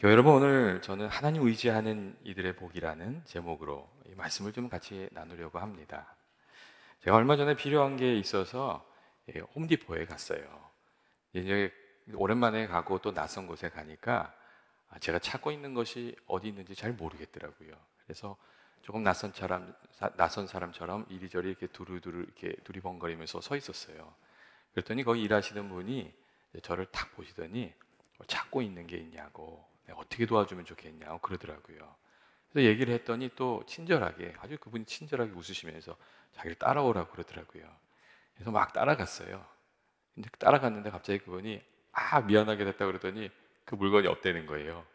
교회 여러분, 오늘 저는 하나님 의지하는 이들의 복이라는 제목으로 이 말씀을 좀 같이 나누려고 합니다. 제가 얼마 전에 필요한 게 있어서 홈디포에 갔어요. 이제 오랜만에 가고 또 낯선 곳에 가니까 제가 찾고 있는 것이 어디 있는지 잘 모르겠더라고요. 그래서 조금 낯선 사람처럼 이리저리 이렇게 두루두루 이렇게 두리번거리면서 서 있었어요. 그랬더니 거기 일하시는 분이 저를 탁 보시더니 찾고 있는 게 있냐고, 내가 어떻게 도와주면 좋겠냐고 그러더라고요. 그래서 얘기를 했더니 또 친절하게, 아주 그분이 친절하게 웃으시면서 자기를 따라오라고 그러더라고요. 그래서 막 따라갔어요. 근데 따라갔는데 갑자기 그분이 미안하게 됐다 그러더니 그 물건이 없다는 거예요.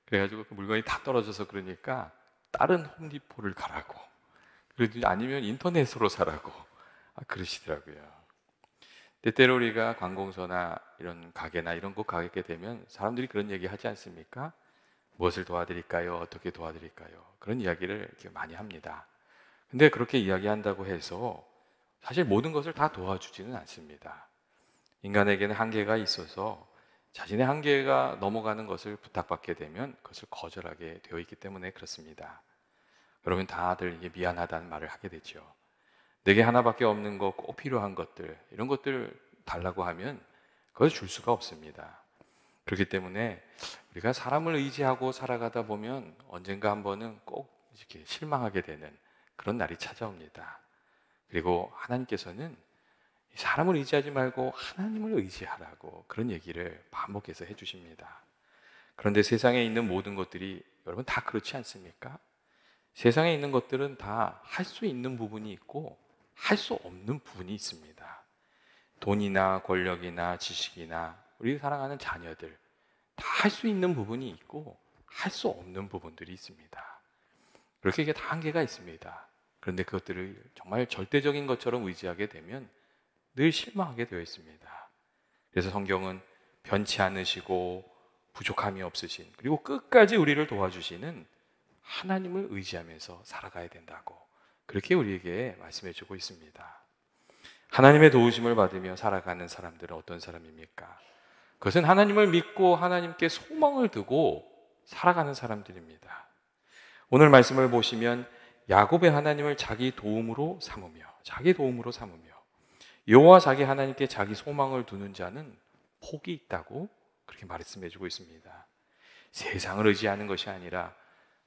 그래가지고 그 물건이 다 떨어져서 그러니까 다른 홈디포를 가라고, 그러더니 아니면 인터넷으로 사라고 그러시더라고요. 때때로 우리가 관공서나 이런 가게나 이런 곳 가게 되면 사람들이 그런 얘기 하지 않습니까? 무엇을 도와드릴까요? 어떻게 도와드릴까요? 그런 이야기를 이렇게 많이 합니다. 근데 그렇게 이야기한다고 해서 사실 모든 것을 다 도와주지는 않습니다. 인간에게는 한계가 있어서 자신의 한계가 넘어가는 것을 부탁받게 되면 그것을 거절하게 되어 있기 때문에 그렇습니다. 그러면 다들 이게 미안하다는 말을 하게 되죠. 내게 하나밖에 없는 거, 꼭 필요한 것들, 이런 것들 달라고 하면 그걸 줄 수가 없습니다. 그렇기 때문에 우리가 사람을 의지하고 살아가다 보면 언젠가 한 번은 꼭 이렇게 실망하게 되는 그런 날이 찾아옵니다. 그리고 하나님께서는 사람을 의지하지 말고 하나님을 의지하라고 그런 얘기를 반복해서 해주십니다. 그런데 세상에 있는 모든 것들이 여러분 다 그렇지 않습니까? 세상에 있는 것들은 다 할 수 있는 부분이 있고 할 수 없는 부분이 있습니다. 돈이나 권력이나 지식이나 우리 사랑하는 자녀들, 다 할 수 있는 부분이 있고 할 수 없는 부분들이 있습니다. 그렇게 이게 다 한계가 있습니다. 그런데 그것들을 정말 절대적인 것처럼 의지하게 되면 늘 실망하게 되어 있습니다. 그래서 성경은 변치 않으시고 부족함이 없으신, 그리고 끝까지 우리를 도와주시는 하나님을 의지하면서 살아가야 된다고 그렇게 우리에게 말씀해 주고 있습니다. 하나님의 도우심을 받으며 살아가는 사람들은 어떤 사람입니까? 그것은 하나님을 믿고 하나님께 소망을 두고 살아가는 사람들입니다. 오늘 말씀을 보시면 야곱의 하나님을 자기 도움으로 삼으며 여호와 자기 하나님께 자기 소망을 두는 자는 복이 있다고 그렇게 말씀해 주고 있습니다. 세상을 의지하는 것이 아니라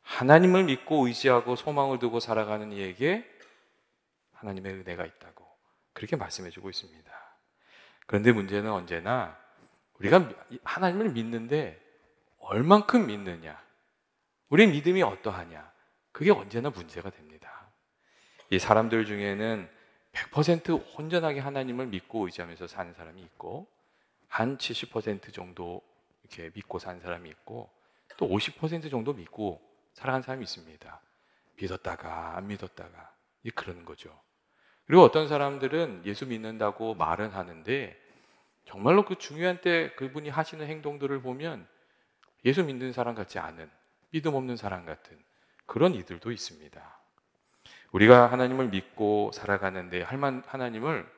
하나님을 믿고 의지하고 소망을 두고 살아가는 이에게 하나님의 은혜가 있다고 그렇게 말씀해 주고 있습니다. 그런데 문제는 언제나 우리가 하나님을 믿는데 얼만큼 믿느냐, 우리 믿음이 어떠하냐, 그게 언제나 문제가 됩니다. 이 사람들 중에는 100% 온전하게 하나님을 믿고 의지하면서 사는 사람이 있고, 한 70% 정도 이렇게 믿고 사는 사람이 있고, 또 50% 정도 믿고 살아가는 사람이 있습니다. 믿었다가 안 믿었다가 그러는 거죠. 그리고 어떤 사람들은 예수 믿는다고 말은 하는데 정말로 그 중요한 때 그분이 하시는 행동들을 보면 예수 믿는 사람 같지 않은, 믿음 없는 사람 같은 그런 이들도 있습니다. 우리가 하나님을 믿고 살아가는데 하나님을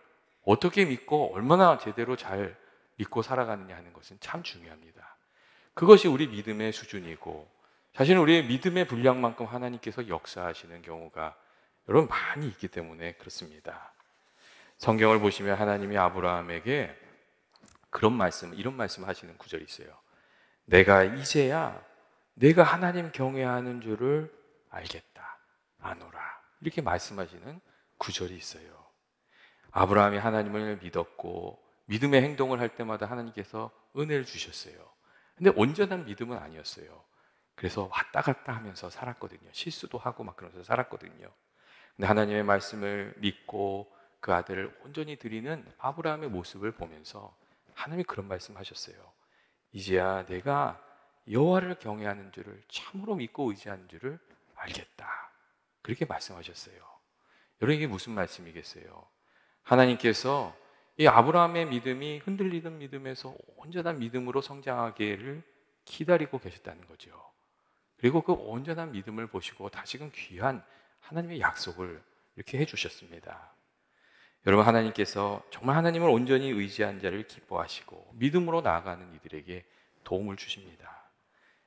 어떻게 믿고 얼마나 제대로 잘 믿고 살아가느냐 하는 것은 참 중요합니다. 그것이 우리 믿음의 수준이고, 사실은 우리의 믿음의 분량만큼 하나님께서 역사하시는 경우가 여러분 많이 있기 때문에 그렇습니다. 성경을 보시면 하나님이 아브라함에게 이런 말씀 하시는 구절이 있어요. 내가 이제야 내가 하나님 경외하는 줄을 알겠다, 아노라, 이렇게 말씀하시는 구절이 있어요. 아브라함이 하나님을 믿었고 믿음의 행동을 할 때마다 하나님께서 은혜를 주셨어요. 근데 온전한 믿음은 아니었어요. 그래서 왔다 갔다 하면서 살았거든요. 실수도 하고 막 그러면서 살았거든요. 근데 하나님의 말씀을 믿고 그 아들을 온전히 드리는 아브라함의 모습을 보면서 하나님이 그런 말씀하셨어요. 이제야 내가 여호와를 경외하는 줄을, 참으로 믿고 의지하는 줄을 알겠다, 그렇게 말씀하셨어요. 여러분, 이게 무슨 말씀이겠어요? 하나님께서 이 아브라함의 믿음이 흔들리던 믿음에서 온전한 믿음으로 성장하기를 기다리고 계셨다는 거죠. 그리고 그 온전한 믿음을 보시고 다시금 귀한 하나님의 약속을 이렇게 해주셨습니다. 여러분, 하나님께서 정말 하나님을 온전히 의지한 자를 기뻐하시고 믿음으로 나아가는 이들에게 도움을 주십니다.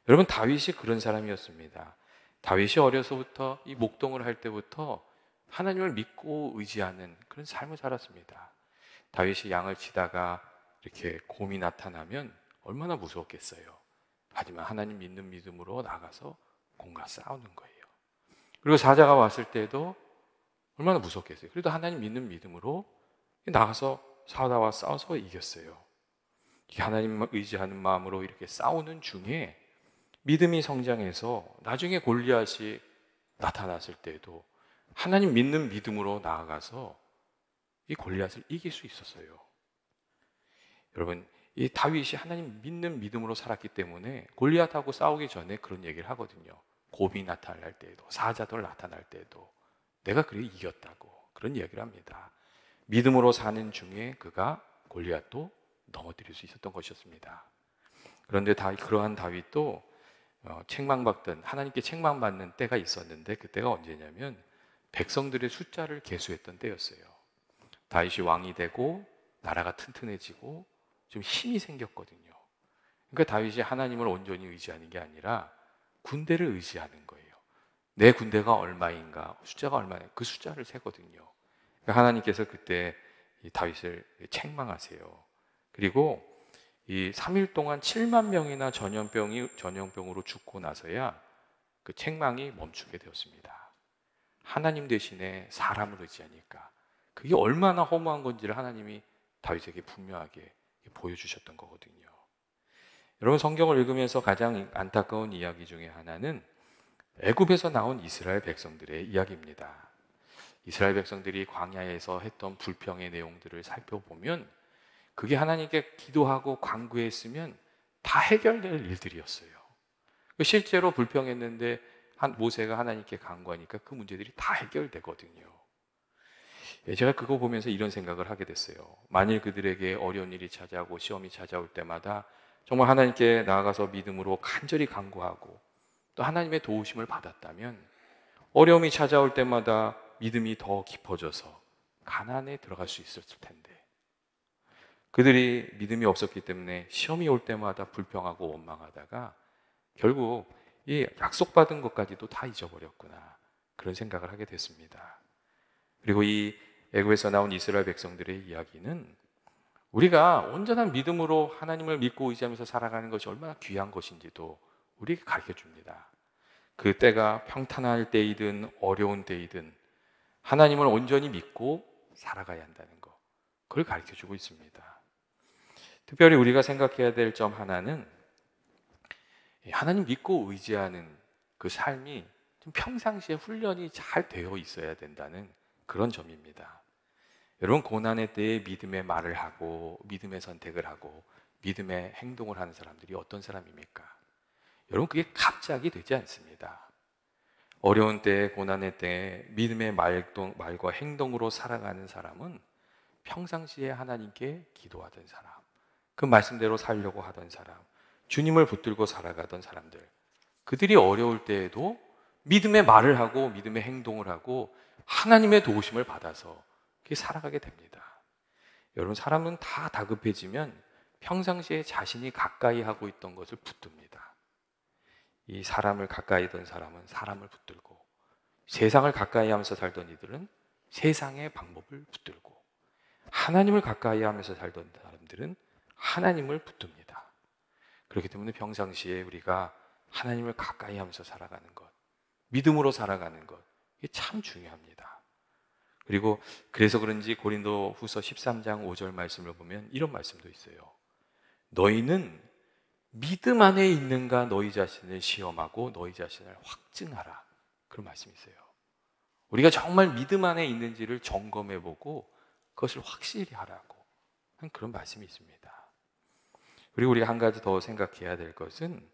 여러분, 다윗이 그런 사람이었습니다. 다윗이 어려서부터 이 목동을 할 때부터 하나님을 믿고 의지하는 그런 삶을 살았습니다. 다윗이 양을 치다가 이렇게 곰이 나타나면 얼마나 무서웠겠어요. 하지만 하나님 믿는 믿음으로 나가서 곰과 싸우는 거예요. 그리고 사자가 왔을 때도 얼마나 무섭겠어요. 그래도 하나님 믿는 믿음으로 나가서 사자와 싸워서 이겼어요. 하나님을 의지하는 마음으로 이렇게 싸우는 중에 믿음이 성장해서 나중에 골리앗이 나타났을 때도 하나님 믿는 믿음으로 나아가서 이 골리앗을 이길 수 있었어요. 여러분, 이 다윗이 하나님 믿는 믿음으로 살았기 때문에 골리앗하고 싸우기 전에 그런 얘기를 하거든요. 곰이 나타날 때도, 사자들 나타날 때도 내가 그래 이겼다고 그런 얘기를 합니다. 믿음으로 사는 중에 그가 골리앗도 넘어뜨릴 수 있었던 것이었습니다. 그런데 그러한 다윗도 책망받던, 하나님께 책망받는 때가 있었는데, 그때가 언제냐면 백성들의 숫자를 계수했던 때였어요. 다윗이 왕이 되고 나라가 튼튼해지고 좀 힘이 생겼거든요. 그러니까 다윗이 하나님을 온전히 의지하는 게 아니라 군대를 의지하는 거예요. 내 군대가 얼마인가, 숫자가 얼마인가, 그 숫자를 세거든요. 그러니까 하나님께서 그때 이 다윗을 책망하세요. 그리고 이 3일 동안 7만 명이나 전염병으로 죽고 나서야 그 책망이 멈추게 되었습니다. 하나님 대신에 사람을 의지하니까 그게 얼마나 허무한 건지를 하나님이 다윗에게 분명하게 보여주셨던 거거든요. 여러분, 성경을 읽으면서 가장 안타까운 이야기 중에 하나는 애굽에서 나온 이스라엘 백성들의 이야기입니다. 이스라엘 백성들이 광야에서 했던 불평의 내용들을 살펴보면 그게 하나님께 기도하고 간구했으면 다 해결될 일들이었어요. 실제로 불평했는데 모세가 하나님께 간구하니까 그 문제들이 다 해결되거든요. 제가 그거 보면서 이런 생각을 하게 됐어요. 만일 그들에게 어려운 일이 찾아오고 시험이 찾아올 때마다 정말 하나님께 나아가서 믿음으로 간절히 간구하고 또 하나님의 도우심을 받았다면 어려움이 찾아올 때마다 믿음이 더 깊어져서 가나안에 들어갈 수 있었을 텐데, 그들이 믿음이 없었기 때문에 시험이 올 때마다 불평하고 원망하다가 결국 이 약속받은 것까지도 다 잊어버렸구나, 그런 생각을 하게 됐습니다. 그리고 이 애굽에서 나온 이스라엘 백성들의 이야기는 우리가 온전한 믿음으로 하나님을 믿고 의지하면서 살아가는 것이 얼마나 귀한 것인지도 우리에게 가르쳐 줍니다. 그 때가 평탄할 때이든 어려운 때이든 하나님을 온전히 믿고 살아가야 한다는 것, 그걸 가르쳐 주고 있습니다. 특별히 우리가 생각해야 될 점 하나는 하나님 믿고 의지하는 그 삶이 좀 평상시에 훈련이 잘 되어 있어야 된다는 그런 점입니다. 여러분, 고난의 때에 믿음의 말을 하고 믿음의 선택을 하고 믿음의 행동을 하는 사람들이 어떤 사람입니까? 여러분, 그게 갑자기 되지 않습니다. 어려운 때에, 고난의 때에 믿음의 말과 행동으로 살아가는 사람은 평상시에 하나님께 기도하던 사람, 그 말씀대로 살려고 하던 사람, 주님을 붙들고 살아가던 사람들, 그들이 어려울 때에도 믿음의 말을 하고 믿음의 행동을 하고 하나님의 도우심을 받아서 그렇게 살아가게 됩니다. 여러분, 사람은 다 다급해지면 평상시에 자신이 가까이 하고 있던 것을 붙듭니다. 이 사람을 가까이 하던 사람은 사람을 붙들고, 세상을 가까이 하면서 살던 이들은 세상의 방법을 붙들고, 하나님을 가까이 하면서 살던 사람들은 하나님을 붙듭니다. 그렇기 때문에 평상시에 우리가 하나님을 가까이 하면서 살아가는 것, 믿음으로 살아가는 것, 이게 참 중요합니다. 그리고 그래서 그런지 고린도 후서 13장 5절 말씀을 보면 이런 말씀도 있어요. 너희는 믿음 안에 있는가 너희 자신을 시험하고 너희 자신을 확증하라, 그런 말씀이 있어요. 우리가 정말 믿음 안에 있는지를 점검해보고 그것을 확실히 하라고 하는 그런 말씀이 있습니다. 그리고 우리가 한 가지 더 생각해야 될 것은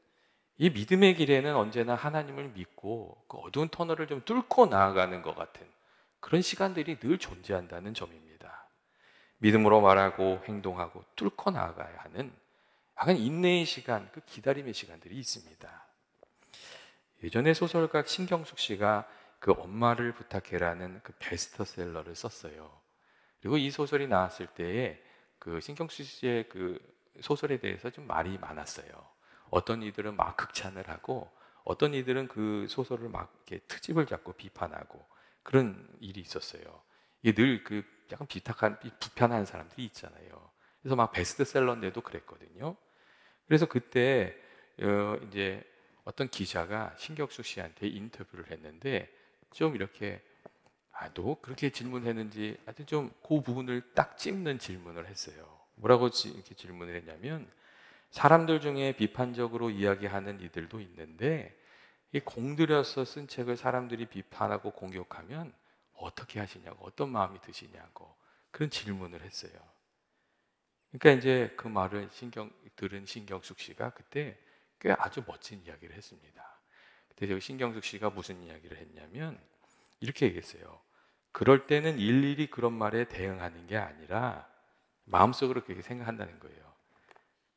이 믿음의 길에는 언제나 하나님을 믿고 그 어두운 터널을 좀 뚫고 나아가는 것 같은 그런 시간들이 늘 존재한다는 점입니다. 믿음으로 말하고 행동하고 뚫고 나아가야 하는 약간 인내의 시간, 그 기다림의 시간들이 있습니다. 예전에 소설가 신경숙 씨가 그 엄마를 부탁해라는 그 베스트셀러를 썼어요. 그리고 이 소설이 나왔을 때에 그 신경숙 씨의 그 소설에 대해서 좀 말이 많았어요. 어떤 이들은 막 극찬을 하고 어떤 이들은 그 소설을 막 이렇게 트집을 잡고 비판하고 그런 일이 있었어요. 이게 늘 그 약간 부편한 사람들이 있잖아요. 그래서 막 베스트셀러인데도 그랬거든요. 그래서 그때 이제 어떤 기자가 신경숙 씨한테 인터뷰를 했는데 좀 이렇게 너 그렇게 질문했는지 하여튼 좀 그 부분을 딱 찝는 질문을 했어요. 뭐라고 이렇게 질문을 했냐면 사람들 중에 비판적으로 이야기하는 이들도 있는데 이 공들여서 쓴 책을 사람들이 비판하고 공격하면 어떻게 하시냐고, 어떤 마음이 드시냐고 그런 질문을 했어요. 그러니까 이제 그 말을 들은 신경숙 씨가 그때 꽤 아주 멋진 이야기를 했습니다. 그때 신경숙 씨가 무슨 이야기를 했냐면 이렇게 얘기했어요. 그럴 때는 일일이 그런 말에 대응하는 게 아니라 마음속으로 그렇게 생각한다는 거예요.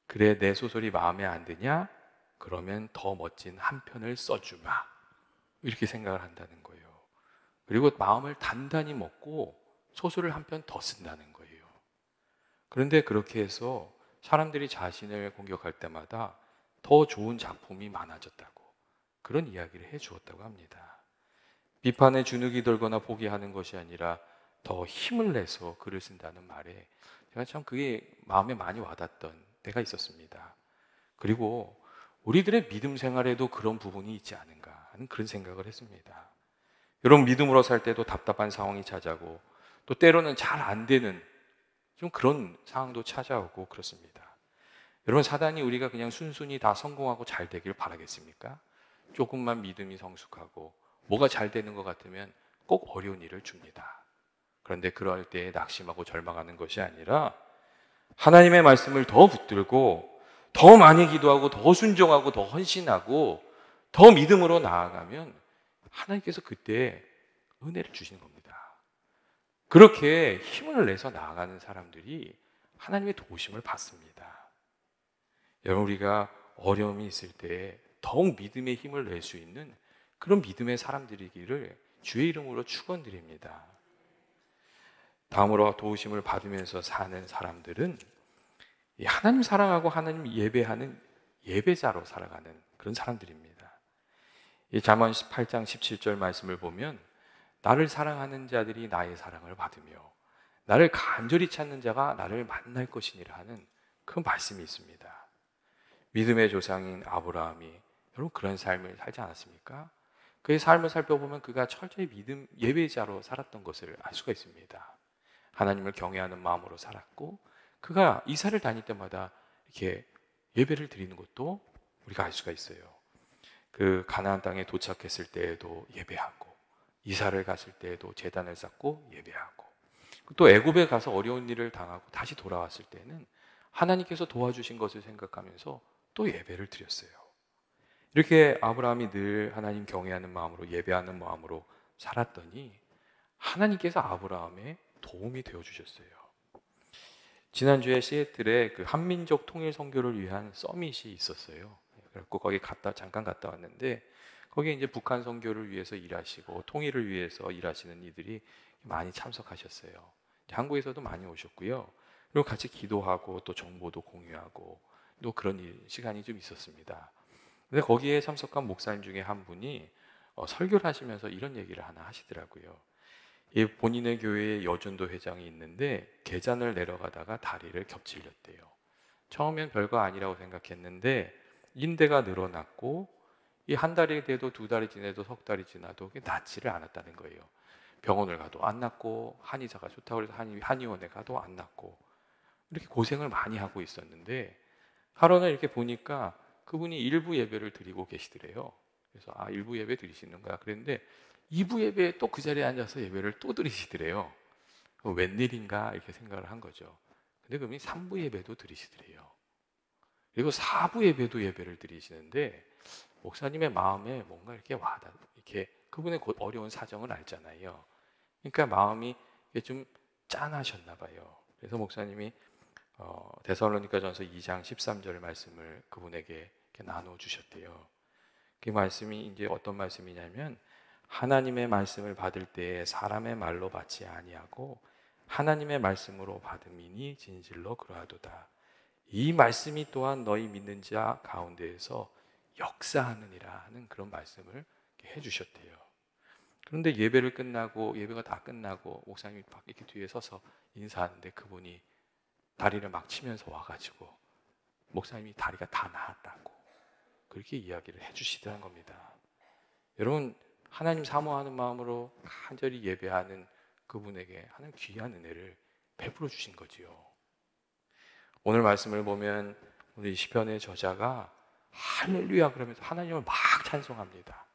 그래, 내 소설이 마음에 안 드냐? 그러면 더 멋진 한 편을 써주마. 이렇게 생각을 한다는 거예요. 그리고 마음을 단단히 먹고 소설을 한 편 더 쓴다는 거예요. 그런데 그렇게 해서 사람들이 자신을 공격할 때마다 더 좋은 작품이 많아졌다고 그런 이야기를 해 주었다고 합니다. 비판에 주눅이 들거나 포기하는 것이 아니라 더 힘을 내서 글을 쓴다는 말에 제가 참 그게 마음에 많이 와닿던 때가 있었습니다. 그리고 우리들의 믿음 생활에도 그런 부분이 있지 않은가 하는 그런 생각을 했습니다. 여러분, 믿음으로 살 때도 답답한 상황이 찾아오고 또 때로는 잘 안 되는 좀 그런 상황도 찾아오고 그렇습니다. 여러분, 사단이 우리가 그냥 순순히 다 성공하고 잘 되길 바라겠습니까? 조금만 믿음이 성숙하고 뭐가 잘 되는 것 같으면 꼭 어려운 일을 줍니다. 그런데 그럴 때 낙심하고 절망하는 것이 아니라 하나님의 말씀을 더 붙들고 더 많이 기도하고 더 순종하고 더 헌신하고 더 믿음으로 나아가면 하나님께서 그때 은혜를 주시는 겁니다. 그렇게 힘을 내서 나아가는 사람들이 하나님의 도우심을 받습니다. 여러분, 우리가 어려움이 있을 때 더욱 믿음의 힘을 낼 수 있는 그런 믿음의 사람들이기를 주의 이름으로 축원드립니다. 다음으로 도우심을 받으면서 사는 사람들은 하나님 사랑하고 하나님 예배하는 예배자로 살아가는 그런 사람들입니다. 이 잠언 8장 17절 말씀을 보면 나를 사랑하는 자들이 나의 사랑을 받으며 나를 간절히 찾는 자가 나를 만날 것이니라 하는 그 말씀이 있습니다. 믿음의 조상인 아브라함이 여러분 그런 삶을 살지 않았습니까? 그의 삶을 살펴보면 그가 철저히 믿음 예배자로 살았던 것을 알 수가 있습니다. 하나님을 경외하는 마음으로 살았고 그가 이사를 다닐 때마다 이렇게 예배를 드리는 것도 우리가 알 수가 있어요. 그 가나안 땅에 도착했을 때에도 예배하고 이사를 갔을 때에도 제단을 쌓고 예배하고 또 애굽에 가서 어려운 일을 당하고 다시 돌아왔을 때는 하나님께서 도와주신 것을 생각하면서 또 예배를 드렸어요. 이렇게 아브라함이 늘 하나님 경외하는 마음으로 예배하는 마음으로 살았더니 하나님께서 아브라함의 도움이 되어 주셨어요. 지난주에 시애틀에 그 한민족 통일 선교를 위한 서밋이 있었어요. 그래서 거기 잠깐 갔다 왔는데 거기에 이제 북한 선교를 위해서 일하시고 통일을 위해서 일하시는 이들이 많이 참석하셨어요. 한국에서도 많이 오셨고요. 그리고 같이 기도하고 또 정보도 공유하고 또 그런 시간이 좀 있었습니다. 근데 거기에 참석한 목사님 중에 한 분이 설교를 하시면서 이런 얘기를 하나 하시더라고요. 본인의 교회에 여전도 회장이 있는데 계단을 내려가다가 다리를 겹질렸대요. 처음엔 별거 아니라고 생각했는데 인대가 늘어났고 이 한 달이 돼도 두 달이 지나도 석 달이 지나도 낫지를 않았다는 거예요. 병원을 가도 안 낫고 한의사가 좋다고 해서 한의원에 가도 안 낫고 이렇게 고생을 많이 하고 있었는데 하루는 이렇게 보니까 그분이 일부 예배를 드리고 계시더래요. 그래서 일부 예배 드리시는 거야. 그랬는데 2부 예배에 또 그 자리에 앉아서 예배를 또 드리시더래요. 웬일인가 이렇게 생각을 한 거죠. 근데 그분이 3부 예배도 드리시더래요. 그리고 4부 예배도 예배를 드리시는데 목사님의 마음에 뭔가 이렇게 이렇게 그분의 어려운 사정을 알잖아요. 그러니까 마음이 좀 짠하셨나 봐요. 그래서 목사님이 데살로니가전서 2장 13절 말씀을 그분에게 이렇게 나눠 주셨대요. 그 말씀이 이제 어떤 말씀이냐면 하나님의 말씀을 받을 때에 사람의 말로 받지 아니하고 하나님의 말씀으로 받음이니 진실로 그러하도다. 이 말씀이 또한 너희 믿는 자 가운데에서 역사하느니라 하는 그런 말씀을 해주셨대요. 그런데 예배가 다 끝나고 목사님이 이렇게 뒤에 서서 인사하는데 그분이 다리를 막 치면서 와가지고 목사님이 다리가 다 나았다고 그렇게 이야기를 해주시더란 겁니다. 여러분, 하나님 사모하는 마음으로 간절히 예배하는 그분에게 하나님 귀한 은혜를 베풀어 주신 거지요. 오늘 말씀을 보면 우리 시편의 저자가 할렐루야 그러면서 하나님을 막 찬송합니다.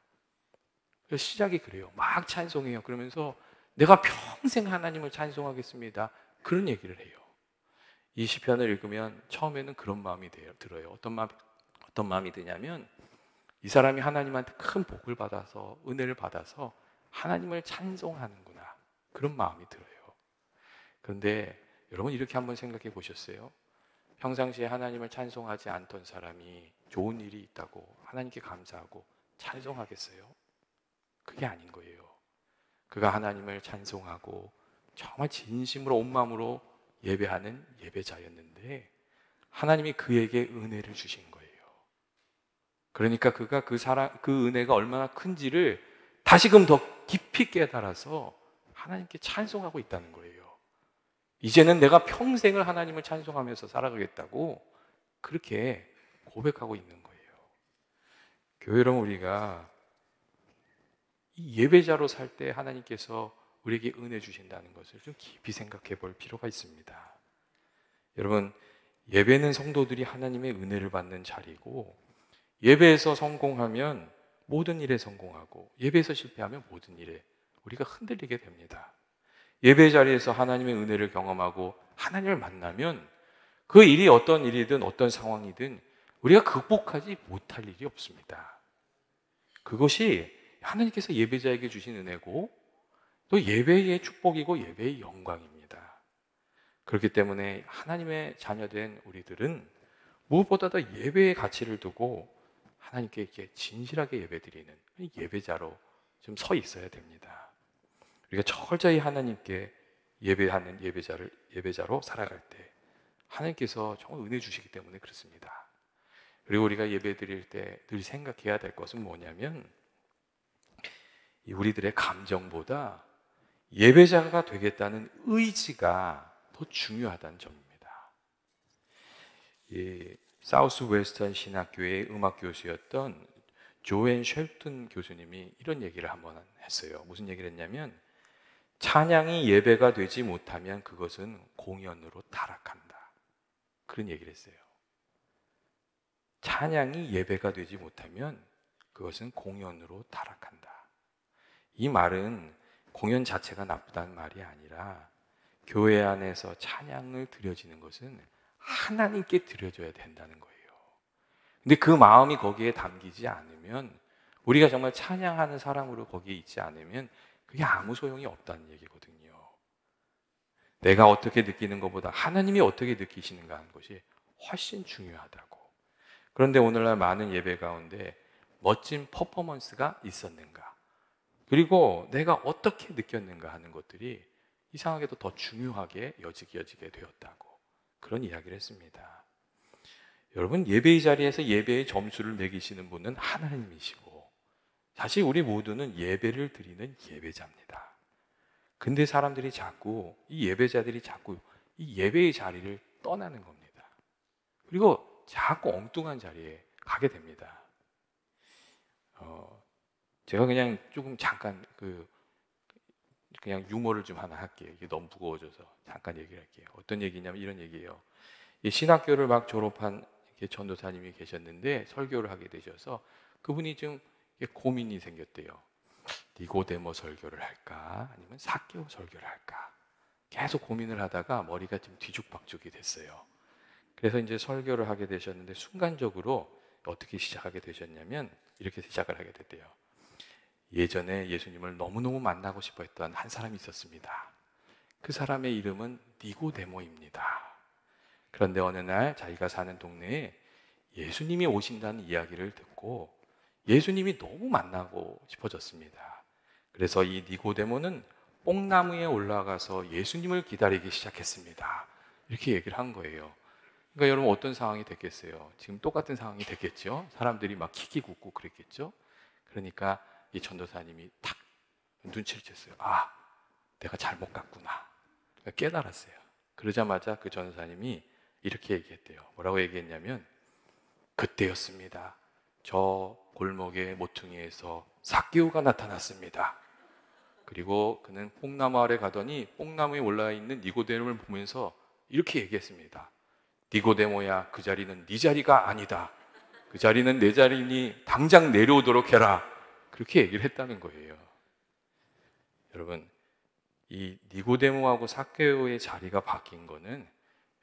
그래서 시작이 그래요. 막 찬송해요. 그러면서 내가 평생 하나님을 찬송하겠습니다. 그런 얘기를 해요. 이 시편을 읽으면 처음에는 그런 마음이 들어요. 어떤 마음이 드냐면 이 사람이 하나님한테 큰 복을 받아서 은혜를 받아서 하나님을 찬송하는구나 그런 마음이 들어요. 그런데 여러분 이렇게 한번 생각해 보셨어요? 평상시에 하나님을 찬송하지 않던 사람이 좋은 일이 있다고 하나님께 감사하고 찬송하겠어요? 그게 아닌 거예요. 그가 하나님을 찬송하고 정말 진심으로 온 마음으로 예배하는 예배자였는데 하나님이 그에게 은혜를 주신 거예요. 그러니까 그가 그 은혜가 얼마나 큰지를 다시금 더 깊이 깨달아서 하나님께 찬송하고 있다는 거예요. 이제는 내가 평생을 하나님을 찬송하면서 살아가겠다고 그렇게 고백하고 있는 거예요. 교회 여러분, 우리가 이 예배자로 살 때 하나님께서 우리에게 은혜 주신다는 것을 좀 깊이 생각해 볼 필요가 있습니다. 여러분, 예배는 성도들이 하나님의 은혜를 받는 자리고 예배에서 성공하면 모든 일에 성공하고 예배에서 실패하면 모든 일에 우리가 흔들리게 됩니다. 예배 자리에서 하나님의 은혜를 경험하고 하나님을 만나면 그 일이 어떤 일이든 어떤 상황이든 우리가 극복하지 못할 일이 없습니다. 그것이 하나님께서 예배자에게 주신 은혜고 또 예배의 축복이고 예배의 영광입니다. 그렇기 때문에 하나님의 자녀된 우리들은 무엇보다도 예배의 가치를 두고 하나님께 이렇게 진실하게 예배드리는 예배자로 좀 서 있어야 됩니다. 우리가 철저히 하나님께 예배하는 예배자로 살아갈 때 하나님께서 정말 은혜 주시기 때문에 그렇습니다. 그리고 우리가 예배 드릴 때 늘 생각해야 될 것은 뭐냐면 우리들의 감정보다 예배자가 되겠다는 의지가 더 중요하다는 점입니다. 사우스 웨스턴 신학교의 음악 교수였던 조앤 쉘튼 교수님이 이런 얘기를 한번 했어요. 무슨 얘기를 했냐면 찬양이 예배가 되지 못하면 그것은 공연으로 타락한다. 그런 얘기를 했어요. 찬양이 예배가 되지 못하면 그것은 공연으로 타락한다. 이 말은 공연 자체가 나쁘다는 말이 아니라 교회 안에서 찬양을 드려지는 것은 하나님께 드려져야 된다는 거예요. 근데 그 마음이 거기에 담기지 않으면 우리가 정말 찬양하는 사람으로 거기에 있지 않으면 그게 아무 소용이 없다는 얘기거든요. 내가 어떻게 느끼는 것보다 하나님이 어떻게 느끼시는가 하는 것이 훨씬 중요하다고. 그런데 오늘날 많은 예배 가운데 멋진 퍼포먼스가 있었는가, 그리고 내가 어떻게 느꼈는가 하는 것들이 이상하게도 더 중요하게 여지게 되었다고 그런 이야기를 했습니다. 여러분, 예배의 자리에서 예배의 점수를 매기시는 분은 하나님이시고 사실 우리 모두는 예배를 드리는 예배자입니다. 근데 사람들이 자꾸 이 예배자들이 자꾸 이 예배의 자리를 떠나는 겁니다. 그리고 자꾸 엉뚱한 자리에 가게 됩니다. 제가 그냥 조금 잠깐 그냥 유머를 좀 하나 할게요. 이게 너무 무거워져서 잠깐 얘기를 할게요. 어떤 얘기냐면 이런 얘기예요. 이 신학교를 막 졸업한 전도사님이 계셨는데 설교를 하게 되셔서 그분이 좀 고민이 생겼대요. 니고데모 설교를 할까 아니면 삭개오 설교를 할까 계속 고민을 하다가 머리가 좀 뒤죽박죽이 됐어요. 그래서 이제 설교를 하게 되셨는데 순간적으로 어떻게 시작하게 되셨냐면 이렇게 시작을 하게 됐대요. 예전에 예수님을 너무너무 만나고 싶어 했던 한 사람이 있었습니다. 그 사람의 이름은 니고데모입니다. 그런데 어느 날 자기가 사는 동네에 예수님이 오신다는 이야기를 듣고 예수님이 너무 만나고 싶어졌습니다. 그래서 이 니고데모는 뽕나무에 올라가서 예수님을 기다리기 시작했습니다. 이렇게 얘기를 한 거예요. 그러니까 여러분 어떤 상황이 됐겠어요? 지금 똑같은 상황이 됐겠죠? 사람들이 막 킥킥 웃고 그랬겠죠? 그러니까 이 전도사님이 탁 눈치를 챘어요. 아, 내가 잘못 갔구나. 그러니까 깨달았어요. 그러자마자 그 전도사님이 이렇게 얘기했대요. 뭐라고 얘기했냐면, 그때였습니다. 저 골목의 모퉁이에서 삭개오가 나타났습니다. 그리고 그는 뽕나무 아래 가더니 뽕나무에 올라와 있는 니고데모를 보면서 이렇게 얘기했습니다. 니고데모야, 그 자리는 네 자리가 아니다. 그 자리는 내 자리니 당장 내려오도록 해라. 그렇게 얘기를 했다는 거예요. 여러분, 이 니고데모하고 삭개오의 자리가 바뀐 거는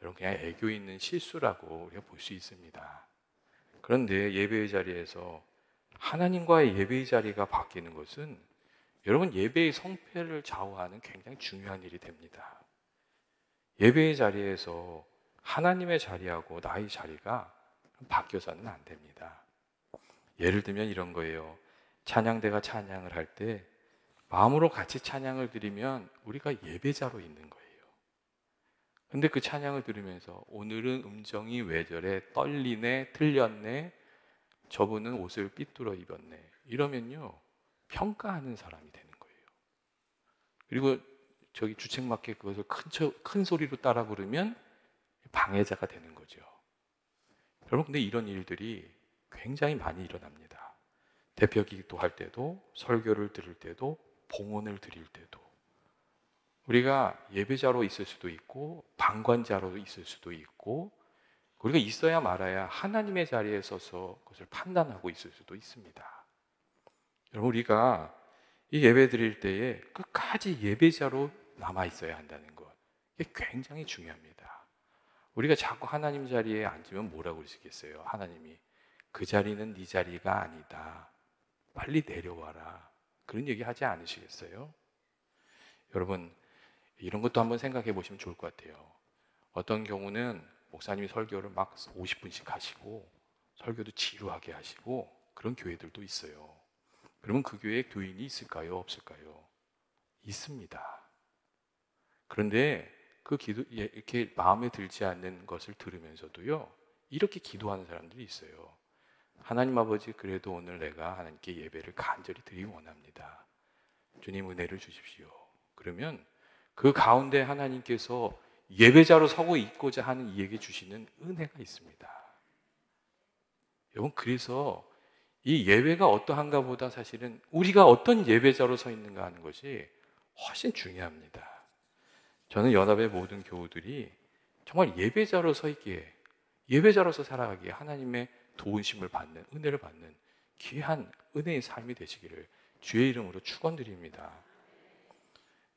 여러분 그냥 애교 있는 실수라고 우리가 볼 수 있습니다. 그런데 예배의 자리에서 하나님과의 예배의 자리가 바뀌는 것은 여러분 예배의 성패를 좌우하는 굉장히 중요한 일이 됩니다. 예배의 자리에서 하나님의 자리하고 나의 자리가 바뀌어서는 안 됩니다. 예를 들면 이런 거예요. 찬양대가 찬양을 할 때 마음으로 같이 찬양을 드리면 우리가 예배자로 있는 거예요. 근데 그 찬양을 들으면서 오늘은 음정이 왜 저래, 떨리네, 틀렸네, 저분은 옷을 삐뚤어 입었네, 이러면요 평가하는 사람이 되는 거예요. 그리고 저기 주책맞게 그것을 큰 소리로 따라 부르면 방해자가 되는 거죠. 여러분, 근데 이런 일들이 굉장히 많이 일어납니다. 대표 기도할 때도, 설교를 들을 때도, 봉헌을 드릴 때도 우리가 예배자로 있을 수도 있고 방관자로 있을 수도 있고 우리가 있어야 말아야 하나님의 자리에 서서 그것을 판단하고 있을 수도 있습니다. 여러분, 우리가 이 예배 드릴 때에 끝까지 예배자로 남아 있어야 한다는 것, 이게 굉장히 중요합니다. 우리가 자꾸 하나님 자리에 앉으면 뭐라고 그러시겠어요? 하나님이 그 자리는 네 자리가 아니다, 빨리 내려와라, 그런 얘기 하지 않으시겠어요? 여러분, 이런 것도 한번 생각해 보시면 좋을 것 같아요. 어떤 경우는 목사님이 설교를 막 50분씩 하시고 설교도 지루하게 하시고 그런 교회들도 있어요. 그러면 그 교회에 교인이 있을까요? 없을까요? 있습니다. 그런데 그 기도, 이렇게 마음에 들지 않는 것을 들으면서도요, 이렇게 기도하는 사람들이 있어요. 하나님 아버지, 그래도 오늘 내가 하나님께 예배를 간절히 드리기 원합니다. 주님 은혜를 주십시오. 그러면 그 가운데 하나님께서 예배자로 서고 있고자 하는 이에게 주시는 은혜가 있습니다. 여러분, 그래서 이 예배가 어떠한가 보다 사실은 우리가 어떤 예배자로 서 있는가 하는 것이 훨씬 중요합니다. 저는 연합의 모든 교우들이 정말 예배자로 서 있기에, 예배자로서 살아가기에 하나님의 도우심을 받는, 은혜를 받는 귀한 은혜의 삶이 되시기를 주의 이름으로 축원드립니다.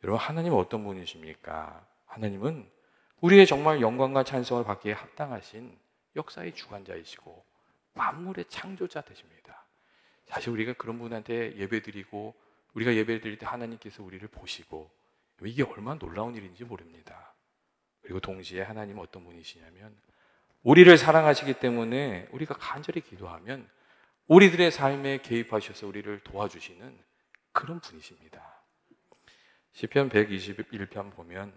여러분, 하나님은 어떤 분이십니까? 하나님은 우리의 정말 영광과 찬송을 받기에 합당하신 역사의 주관자이시고 만물의 창조자 되십니다. 사실 우리가 그런 분한테 예배드리고 우리가 예배드릴 때 하나님께서 우리를 보시고, 이게 얼마나 놀라운 일인지 모릅니다. 그리고 동시에 하나님은 어떤 분이시냐면 우리를 사랑하시기 때문에 우리가 간절히 기도하면 우리들의 삶에 개입하셔서 우리를 도와주시는 그런 분이십니다. 시편 121편 보면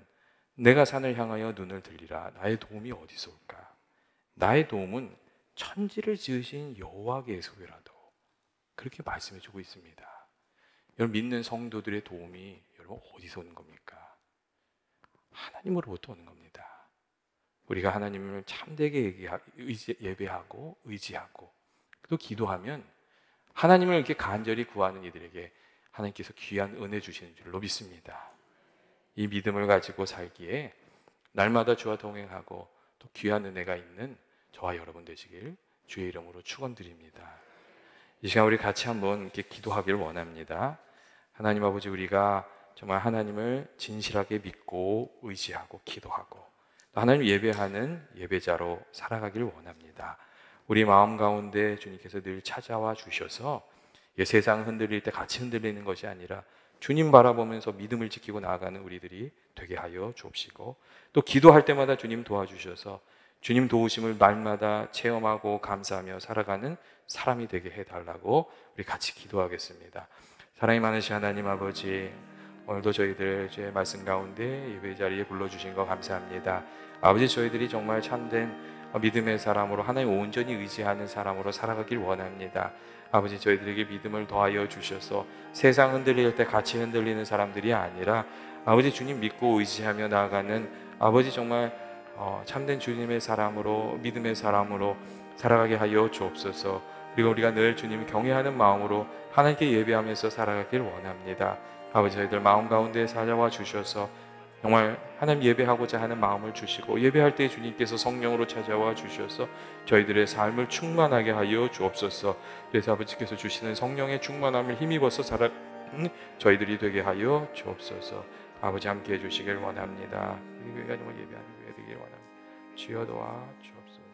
내가 산을 향하여 눈을 들리라. 나의 도움이 어디서 올까? 나의 도움은 천지를 지으신 여호와께서라도, 그렇게 말씀해 주고 있습니다. 여러분, 믿는 성도들의 도움이 여러분 어디서 오는 겁니까? 하나님으로부터 오는 겁니다. 우리가 하나님을 참되게 예배하고 의지하고 또 기도하면 하나님을 이렇게 간절히 구하는 이들에게 하나님께서 귀한 은혜 주시는 줄로 믿습니다. 이 믿음을 가지고 살기에 날마다 주와 동행하고 또 귀한 은혜가 있는 저와 여러분 되시길 주의 이름으로 축원드립니다. 이 시간 우리 같이 한번 이렇게 기도하기를 원합니다. 하나님 아버지, 우리가 정말 하나님을 진실하게 믿고 의지하고 기도하고 또 하나님 예배하는 예배자로 살아가기를 원합니다. 우리 마음 가운데 주님께서 늘 찾아와 주셔서 세상 흔들릴 때 같이 흔들리는 것이 아니라 주님 바라보면서 믿음을 지키고 나아가는 우리들이 되게 하여 주옵시고, 또 기도할 때마다 주님 도와주셔서 주님 도우심을 날마다 체험하고 감사하며 살아가는 사람이 되게 해달라고 우리 같이 기도하겠습니다. 사랑이 많으신 하나님 아버지, 오늘도 저희들 주의 말씀 가운데 예배 자리에 불러주신 거 감사합니다. 아버지, 저희들이 정말 참된 믿음의 사람으로 하나님 온전히 의지하는 사람으로 살아가길 원합니다. 아버지, 저희들에게 믿음을 더하여 주셔서 세상 흔들릴 때 같이 흔들리는 사람들이 아니라 아버지 주님 믿고 의지하며 나아가는 아버지 정말 참된 주님의 사람으로, 믿음의 사람으로 살아가게 하여 주옵소서. 그리고 우리가 늘 주님 경외하는 마음으로 하나님께 예배하면서 살아가길 원합니다. 아버지, 저희들 마음 가운데 찾아와 주셔서 정말 하나님 예배하고자 하는 마음을 주시고, 예배할 때 주님께서 성령으로 찾아와 주셔서 저희들의 삶을 충만하게 하여 주옵소서. 그래서 아버지께서 주시는 성령의 충만함을 힘입어서 살아가는 저희들이 되게 하여 주옵소서. 아버지, 함께 해주시길 원합니다. 우리가 정말 예배하는 교회 되길 원합니다. 주여 도와 주옵소서.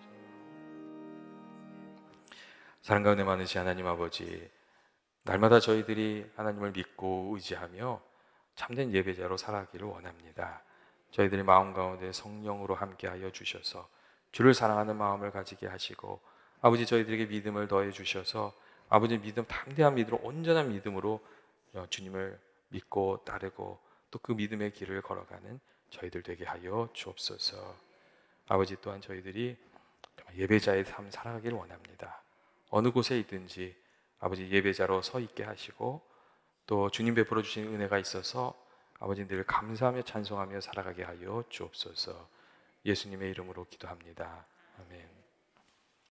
사랑 가운데 많으신 하나님 아버지, 날마다 저희들이 하나님을 믿고 의지하며 참된 예배자로 살아가기를 원합니다. 저희들의 마음 가운데 성령으로 함께하여 주셔서 주를 사랑하는 마음을 가지게 하시고, 아버지 저희들에게 믿음을 더해 주셔서 아버지 믿음, 담대한 믿음으로, 온전한 믿음으로 주님을 믿고 따르고 또 그 믿음의 길을 걸어가는 저희들 되게 하여 주옵소서. 아버지, 또한 저희들이 예배자의 삶 살아가기를 원합니다. 어느 곳에 있든지 아버지 예배자로 서 있게 하시고, 또 주님 베풀어 주신 은혜가 있어서 아버지 늘 감사하며 찬송하며 살아가게 하여 주옵소서. 예수님의 이름으로 기도합니다. 아멘.